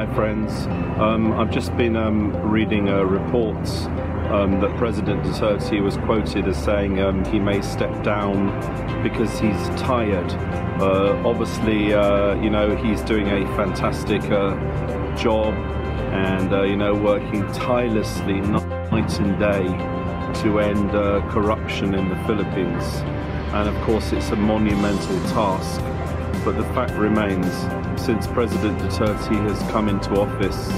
Hi friends, I've just been reading reports that President Duterte was quoted as saying he may step down because he's tired. Obviously, you know, he's doing a fantastic job and, you know, working tirelessly night and day to end corruption in the Philippines. And of course it's a monumental task, but the fact remains, since President Duterte has come into office,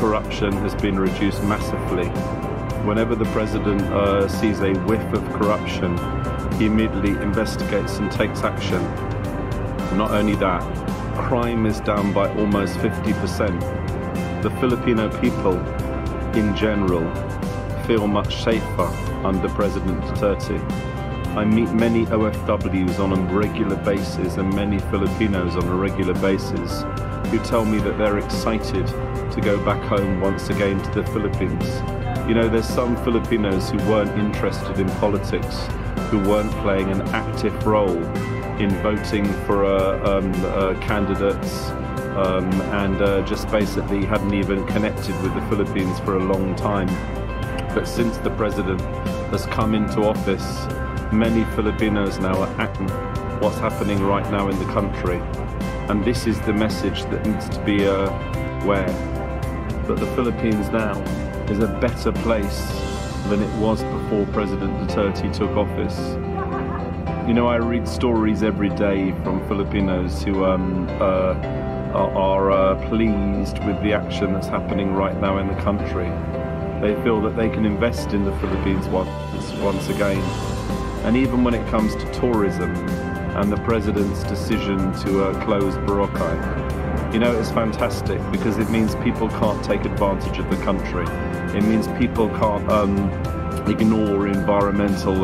corruption has been reduced massively. Whenever the president sees a whiff of corruption, he immediately investigates and takes action. Not only that, crime is down by almost 50%. The Filipino people, in general, feel much safer under President Duterte. I meet many OFWs on a regular basis and many Filipinos on a regular basis who tell me that they're excited to go back home once again to the Philippines. You know, there's some Filipinos who weren't interested in politics, who weren't playing an active role in voting for candidates and just basically hadn't even connected with the Philippines for a long time. But since the president has come into office, many Filipinos now are acting what's happening right now in the country. And this is the message that needs to be aware that the Philippines now is a better place than it was before President Duterte took office. You know, I read stories every day from Filipinos who are pleased with the action that's happening right now in the country. They feel that they can invest in the Philippines once again. And even when it comes to tourism and the president's decision to close Boracay, you know, it's fantastic because it means people can't take advantage of the country. It means people can't ignore environmental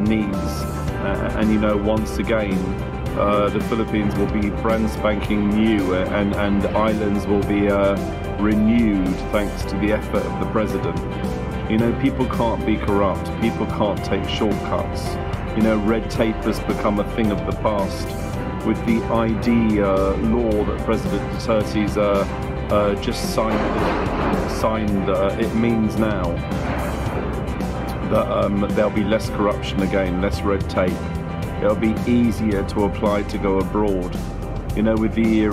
needs. And you know, once again, the Philippines will be brand spanking new and islands will be renewed thanks to the effort of the president. You know, people can't be corrupt, people can't take shortcuts. You know, red tape has become a thing of the past. With the ID law that President Duterte's just signed, it means now that there'll be less corruption again, less red tape. It'll be easier to apply to go abroad. You know, with the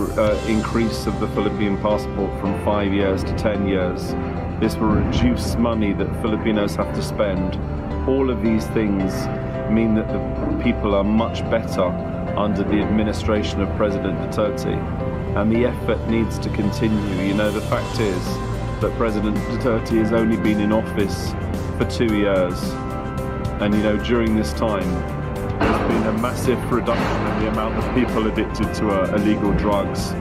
increase of the Philippine passport from 5 years to 10 years, this will reduce money that Filipinos have to spend. All of these things mean that the people are much better under the administration of President Duterte. And the effort needs to continue. You know, the fact is that President Duterte has only been in office for 2 years. And, you know, during this time, there's been a massive reduction in the amount of people addicted to illegal drugs.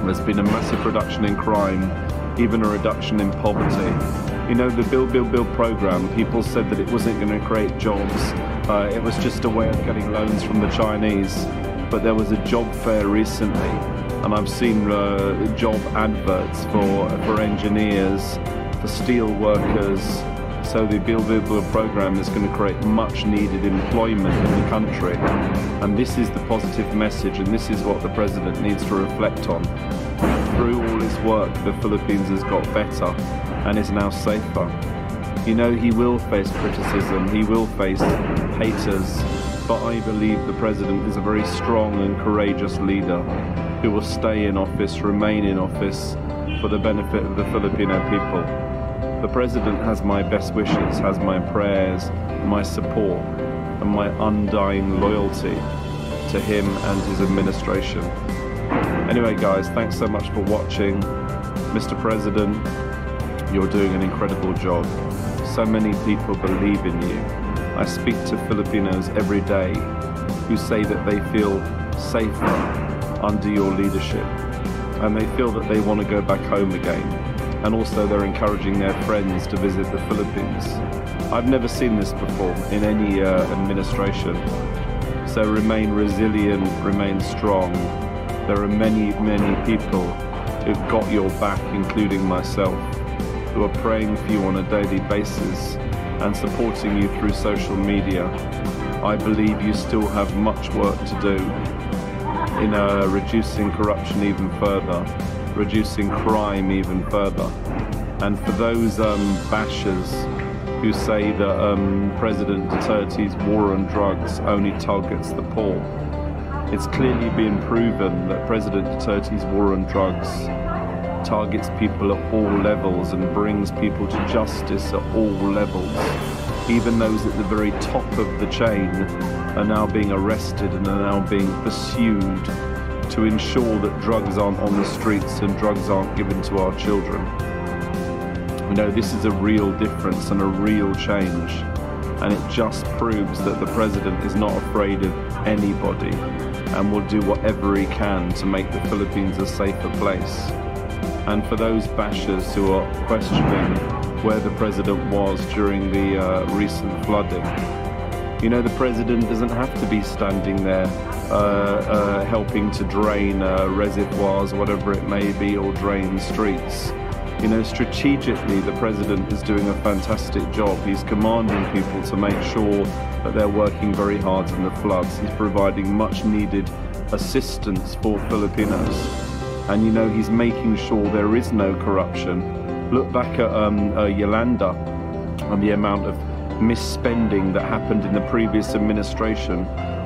There's been a massive reduction in crime, even a reduction in poverty. You know, the Build program, people said that it wasn't going to create jobs. It was just a way of getting loans from the Chinese. But there was a job fair recently, and I've seen job adverts for engineers, for steel workers. So the Build program is going to create much needed employment in the country. And this is the positive message, and this is what the president needs to reflect on. Through all his work, the Philippines has got better and is now safer. You know, he will face criticism, he will face haters, but I believe the president is a very strong and courageous leader who will stay in office, remain in office for the benefit of the Filipino people. The president has my best wishes, has my prayers, my support, and my undying loyalty to him and his administration. Anyway guys, thanks so much for watching. Mr. President, you're doing an incredible job. So many people believe in you. I speak to Filipinos every day who say that they feel safer under your leadership and they feel that they want to go back home again. And also they're encouraging their friends to visit the Philippines. I've never seen this before in any administration. So remain resilient, remain strong. There are many, many people who've got your back, including myself, who are praying for you on a daily basis and supporting you through social media. I believe you still have much work to do. reducing corruption even further, reducing crime even further. And for those bashers who say that President Duterte's war on drugs only targets the poor, it's clearly been proven that President Duterte's war on drugs targets people at all levels and brings people to justice at all levels. Even those at the very top of the chain are now being arrested and are now being pursued to ensure that drugs aren't on the streets and drugs aren't given to our children. This is a real difference and a real change, and it just proves that the president is not afraid of anybody and will do whatever he can to make the Philippines a safer place. And for those bashers who are questioning where the president was during the recent flooding, the president doesn't have to be standing there helping to drain reservoirs, whatever it may be, or drain streets. Strategically, the president is doing a fantastic job. He's commanding people to make sure that they're working very hard in the floods. He's providing much needed assistance for Filipinos. And he's making sure there is no corruption. Look back at Yolanda and the amount of misspending that happened in the previous administration.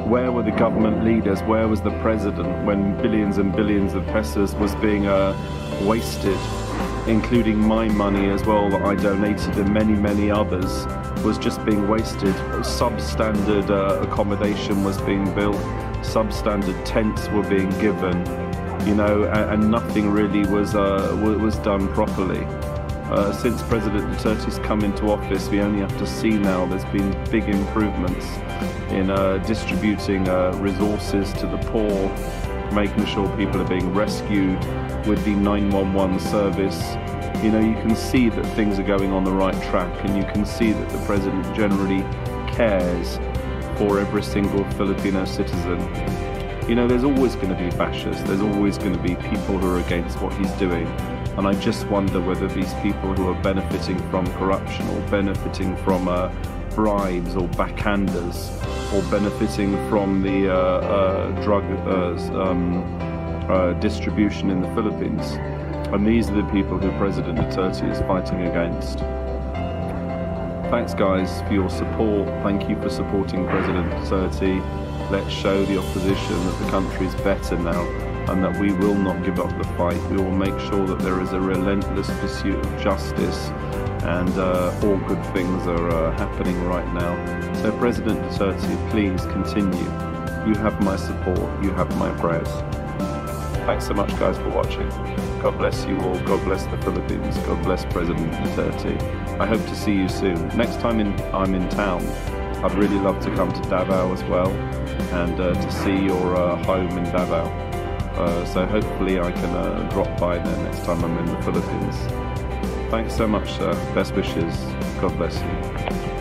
Where were the government leaders? Where was the president when billions and billions of pesos was being wasted? Including my money as well that I donated, and many others, was just being wasted. Substandard accommodation was being built, substandard tents were being given, and nothing really was done properly. Since President Duterte's come into office, we only have to see now there's been big improvements in distributing resources to the poor, making sure people are being rescued with the 911 service. You can see that things are going on the right track, and you can see that the president generally cares for every single Filipino citizen. There's always going to be bashers, there's always going to be people who are against what he's doing, and I just wonder whether these people who are benefiting from corruption or benefiting from bribes or backhanders or benefiting from the drug distribution in the Philippines. And these are the people who President Duterte is fighting against. Thanks guys for your support. Thank you for supporting President Duterte. Let's show the opposition that the country is better now and that we will not give up the fight. We will make sure that there is a relentless pursuit of justice, and all good things are happening right now. So President Duterte, please continue. You have my support, you have my prayers. Thanks so much guys for watching. God bless you all, God bless the Philippines, God bless President Duterte. I hope to see you soon. Next time I'm in town, I'd really love to come to Davao as well, and to see your home in Davao. So hopefully I can drop by there next time I'm in the Philippines. Thanks so much, sir. Best wishes. God bless you.